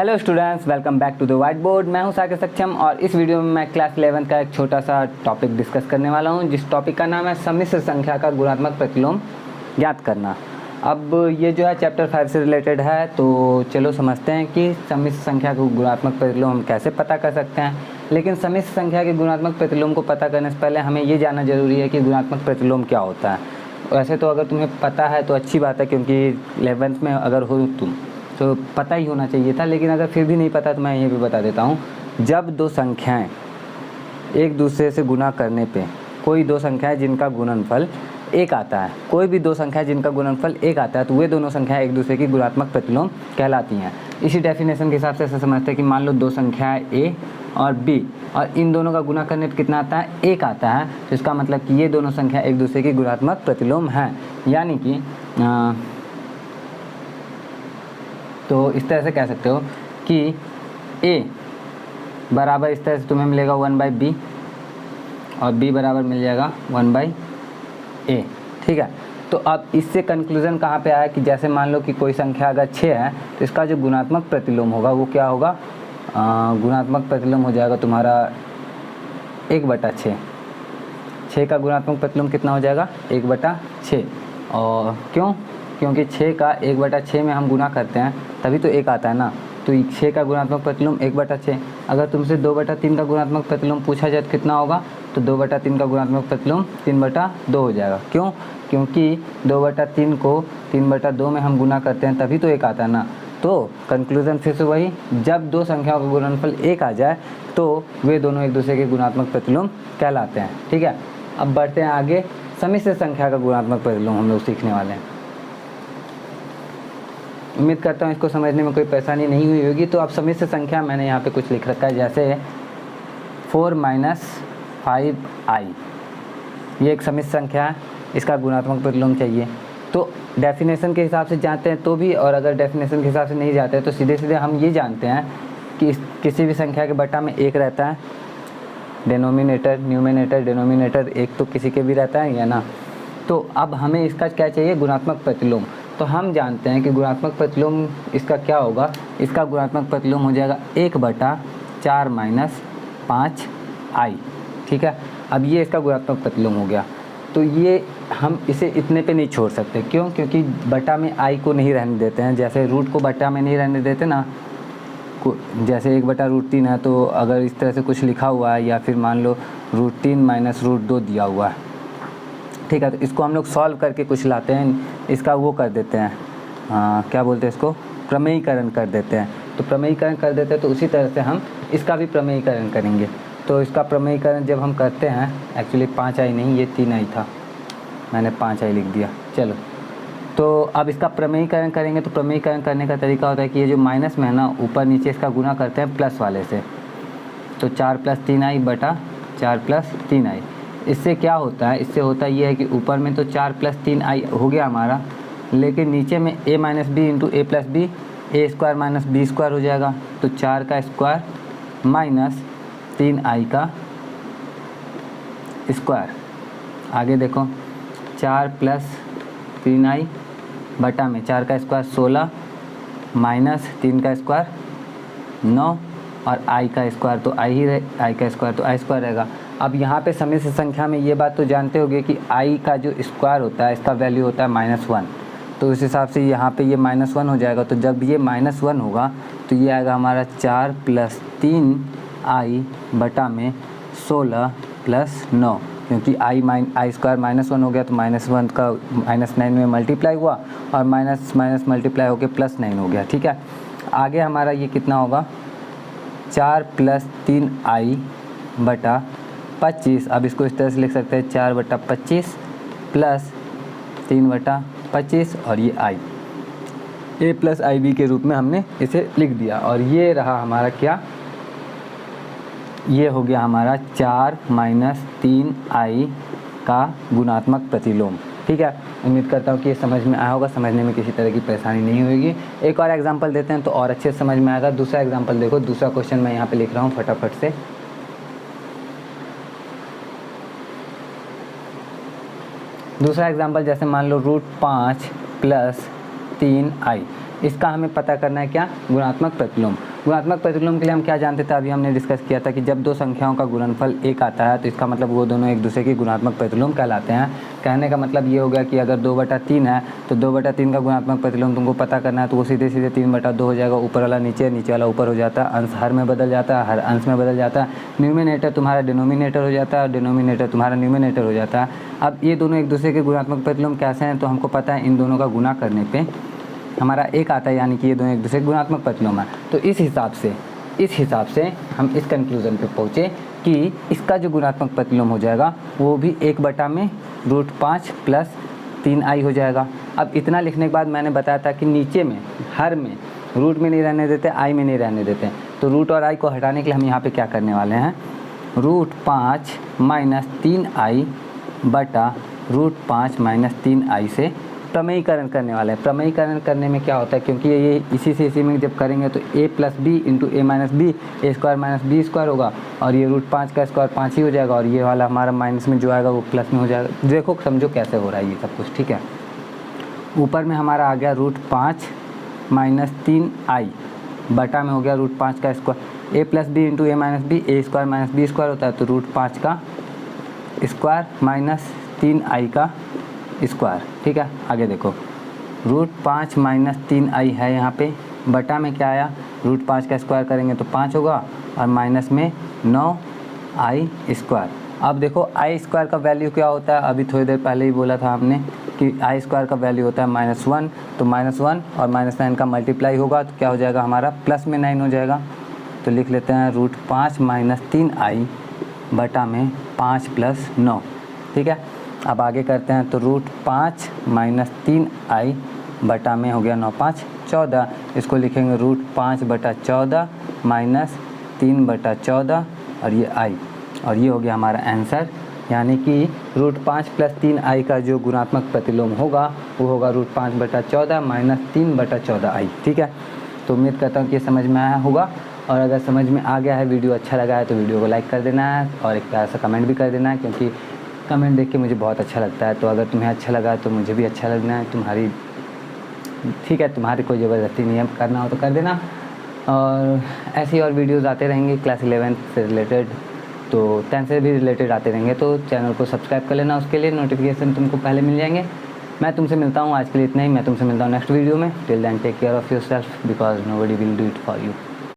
Hello students, welcome back to the white board. मैं हूं साकेत सक्षम और इस वीडियो में मैं क्लास 11 का एक छोटा सा टॉपिक डिस्कस करने वाला हूं, जिस टॉपिक का नाम है सम्मिश्र संख्या का गुणात्मक प्रतिलोम ज्ञात करना। अब ये जो है चैप्टर 5 से रिलेटेड है, तो चलो समझते हैं कि सम्मिश्र संख्या का गुणात्मक प्रतिलोम हम कैसे पता कर सकते हैं। लेकिन सम्मिश्र संख्या के गुणात्मक प्रतिलोम को पता करने से पहले हमें ये जानना जरूरी है कि गुणात्मक प्रतिलोम क्या होता है। वैसे तो अगर तुम्हें पता है तो अच्छी बात है, क्योंकि 11th में अगर हो तुम तो पता ही होना चाहिए था, लेकिन अगर फिर भी नहीं पता तो मैं ये भी बता देता हूँ। जब दो संख्याएं एक दूसरे से गुना करने पे कोई दो संख्याएं जिनका गुणनफल एक आता है, कोई भी दो संख्याएं जिनका गुणनफल एक आता है, तो वे दोनों संख्याएं एक दूसरे की गुणात्मक प्रतिलोम कहलाती हैं। इसी डेफिनेशन के हिसाब से ऐसा समझते हैं कि मान लो दो संख्याएं ए और बी और इन दोनों का गुना करने पर कितना आता है, एक आता है, तो इसका मतलब कि ये दोनों संख्या एक दूसरे की गुणात्मक प्रतिलोम हैं। यानी कि तो इस तरह से कह सकते हो कि a बराबर इस तरह से तुम्हें मिलेगा 1/b और b बराबर मिल जाएगा 1/a। ठीक है, तो अब इससे कंक्लूजन कहाँ पे आया कि जैसे मान लो कि कोई संख्या अगर 6 है तो इसका जो गुणात्मक प्रतिलोम होगा वो क्या होगा, गुणात्मक प्रतिलोम हो जाएगा तुम्हारा 1/6। 6 का गुणात्मक प्रतिलोम कितना हो जाएगा, 1/6। और क्योंकि 6 का 1/6 में हम गुना करते हैं तभी तो एक आता है ना, तो 6 का गुणात्मक प्रतिलोम 1/6। अगर तुमसे 2/3 का गुणात्मक प्रतिलोम पूछा जाए तो कितना होगा, तो 2/3 का गुणात्मक प्रतिलोम 3/2 हो जाएगा। क्योंकि 2/3 को 3/2 में हम गुना करते हैं तभी तो एक आता है ना। तो कंक्लूजन फिर से वही, जब दो संख्याओं का गुणनफल एक आ जाए तो वे दोनों एक दूसरे के गुणात्मक प्रतिलोम कहलाते हैं। ठीक है, अब बढ़ते हैं आगे। सम्मिश्र संख्या का गुणात्मक प्रतिलोम हम लोग सीखने वाले हैं। उम्मीद करता हूँ इसको समझने में कोई परेशानी नहीं हुई होगी। तो अब सम्मिश्र संख्या मैंने यहाँ पे कुछ लिख रखा है, जैसे 4 - 5i, ये एक सम्मिश्र संख्या है, इसका गुणात्मक प्रतिलोम चाहिए। तो डेफिनेशन के हिसाब से जानते हैं तो भी, और अगर डेफिनेशन के हिसाब से नहीं जाते हैं तो सीधे सीधे हम ये जानते हैं कि किसी भी संख्या के बट्टा में एक रहता है, डिनोमिनेटर न्यूमिनेटर डिनोमिनेटर एक तो किसी के भी रहता है या ना। तो अब हमें इसका क्या चाहिए, गुणात्मक प्रतिलोम। तो हम जानते हैं कि गुणात्मक प्रतिलोम इसका क्या होगा, इसका गुणात्मक प्रतिलोम हो जाएगा 1/4 - 5i। ठीक है, अब ये इसका गुणात्मक प्रतिलोम हो गया। तो ये हम इसे इतने पे नहीं छोड़ सकते, क्योंकि बटा में i को नहीं रहने देते हैं। जैसे रूट को बटा में नहीं रहने देते ना, जैसे 1/√3 है, तो अगर इस तरह से कुछ लिखा हुआ है या फिर मान लो √3 - √2 दिया हुआ है, ठीक है, तो इसको हम लोग सॉल्व करके कुछ लाते हैं, इसका वो कर देते हैं, क्या बोलते हैं इसको, प्रमेयीकरण कर देते हैं। तो प्रमेयीकरण कर देते हैं तो उसी तरह से हम इसका भी प्रमेयीकरण करेंगे। तो इसका प्रमेयीकरण जब हम करते हैं, एक्चुअली 5i नहीं, ये 3i था, मैंने 5i लिख दिया। चलो, तो अब इसका प्रमेयीकरण करेंगे। तो प्रमेयीकरण करने का तरीका होता है कि ये जो माइनस में है ना, ऊपर नीचे इसका गुना करते हैं प्लस वाले से। तो 4 + 3i बटा 4 + 3i। इससे क्या होता है, इससे होता ये है कि ऊपर में तो 4 + 3i हो गया हमारा, लेकिन नीचे में a - b × a + b, a² - b² हो जाएगा। तो 4 का स्क्वायर माइनस 3i का स्क्वायर। आगे देखो, 4 + 3i बटा में 4 का स्क्वायर 16 माइनस 3 का स्क्वायर 9 और i का स्क्वायर तो i ही रहे, i का स्क्वायर तो i² रहेगा। अब यहाँ पे सम्मिश्र संख्या में ये बात तो जानते होंगे कि i का जो स्क्वायर होता है इसका वैल्यू होता है -1। तो उस हिसाब से यहाँ पे ये -1 हो जाएगा। तो जब ये -1 होगा तो ये आएगा हमारा 4 + 3i बटा में 16 + 9, क्योंकि i² -1 हो गया तो -1 का -9 में मल्टीप्लाई हुआ और माइनस माइनस मल्टीप्लाई होकर +9 हो गया। ठीक है, आगे हमारा ये कितना होगा, 4 + 3i बटा 25। अब इसको इस तरह से लिख सकते हैं, 4/25 + 3/25 और ये i, a + ib के रूप में हमने इसे लिख दिया। और ये रहा हमारा क्या, ये हो गया हमारा 4 - 3i का गुणात्मक प्रतिलोम। ठीक है, उम्मीद करता हूँ कि ये समझ में आया होगा, समझने में किसी तरह की परेशानी नहीं होगी। एक और एग्जांपल देते हैं तो और अच्छे से समझ में आएगा। दूसरा एग्जांपल देखो, दूसरा क्वेश्चन मैं यहाँ पे लिख रहा हूँ फटाफट से। दूसरा एग्जांपल, जैसे मान लो √5 + 3i, इसका हमें पता करना है क्या, गुणात्मक प्रतिलोम। गुणात्मक प्रतिलोम के लिए हम क्या जानते थे, अभी हमने डिस्कस किया था कि जब दो संख्याओं का गुणनफल 1 आता है तो इसका मतलब वो दोनों एक दूसरे की गुणात्मक प्रतिलोम कहलाते हैं। कहने का मतलब ये हो गया कि अगर 2/3 है तो 2/3 का गुणात्मक प्रतिलोम तुमको पता करना है, तो वो सीधे सीधे 3/2 हो जाएगा। ऊपर वाला नीचे, नीचे वाला ऊपर हो जाता है, अंश हर में बदल जाता है, हर अंश में बदल जाता है। न्यूमिनेटर तुम्हारा डिनोमिनेटर हो जाता है और डिनोमिनेटर तुम्हारा न्यूमिनेटर हो जाता है। अब ये दोनों एक दूसरे के गुणात्मक प्रतिलोम कैसे हैं, तो हमको पता है इन दोनों का गुणा करने पे हमारा 1 आता है, यानी कि ये दोनों एक दूसरे के गुणात्मक प्रतिलोम है। तो इस हिसाब से हम इस कंक्लूजन पे पहुँचे कि इसका जो गुणात्मक प्रतिलोम हो जाएगा वो भी 1/√5 + 3i हो जाएगा। अब इतना लिखने के बाद मैंने बताया था कि नीचे में हर में रूट में नहीं रहने देते, आई में नहीं रहने देते, तो रूट और आई को हटाने के लिए हम यहाँ पे क्या करने वाले हैं, √5 - 3i बटा √5 - 3i से प्रमेयीकरण करने वाले हैं। प्रमेयीकरण करने में क्या होता है, क्योंकि ये इसी में जब करेंगे तो a + b × a - b, a² - b² होगा, और ये √5 का स्क्वायर 5 ही हो जाएगा, और ये वाला हमारा माइनस में जो आएगा वो प्लस में हो जाएगा। देखो समझो कैसे हो रहा है ये सब कुछ, ठीक है। ऊपर में हमारा आ गया √5 - 3i बटा में हो गया √5 का square, a + b × a - b, a² - b² होता है, तो √5 का स्क्वायर माइनस 3i का स्क्वायर, ठीक है। आगे देखो √5 - 3i है यहाँ पे, बटा में क्या आया, √5 का स्क्वायर करेंगे तो 5 होगा, और माइनस में 9i²। अब देखो i² का वैल्यू क्या होता है, अभी थोड़ी देर पहले ही बोला था हमने कि i² का वैल्यू होता है -1, तो -1 और -9 का मल्टीप्लाई होगा तो क्या हो जाएगा हमारा, प्लस में 9 हो जाएगा। तो लिख लेते हैं √5 - 3i बटा में 5 + 9, ठीक है। अब आगे करते हैं, तो √5 - 3i बटा में हो गया 9 × 5 = 14, इसको लिखेंगे √5 बटा 14 माइनस 3/14, और ये i, और ये हो गया हमारा आंसर। यानी कि √5 + 3i का जो गुणात्मक प्रतिलोम होगा वो होगा √5 बटा 14 माइनस 3/14i, ठीक है। तो उम्मीद करता हूँ कि ये समझ में आया होगा, और अगर समझ में आ गया है, वीडियो अच्छा लगा है तो वीडियो को लाइक कर देना है, और एक प्यारा सा कमेंट भी कर देना है, क्योंकि कमेंट देख के मुझे बहुत अच्छा लगता है। तो अगर तुम्हें अच्छा लगा तो मुझे भी अच्छा लगना है, तुम्हारी ठीक है, तुम्हारी कोई ज़बरदस्ती नहीं है, करना हो तो कर देना। और ऐसी और वीडियोज़ आते रहेंगे क्लास 11 से रिलेटेड, तो 10 से भी रिलेटेड आते रहेंगे, तो चैनल को सब्सक्राइब कर लेना, उसके लिए नोटिफिकेशन तुमको पहले मिल जाएंगे। मैं तुमसे मिलता हूँ, आज के लिए इतना ही। मैं तुमसे मिलता हूँ नेक्स्ट वीडियो में। Till then take care of yourself, because nobody will do it for you.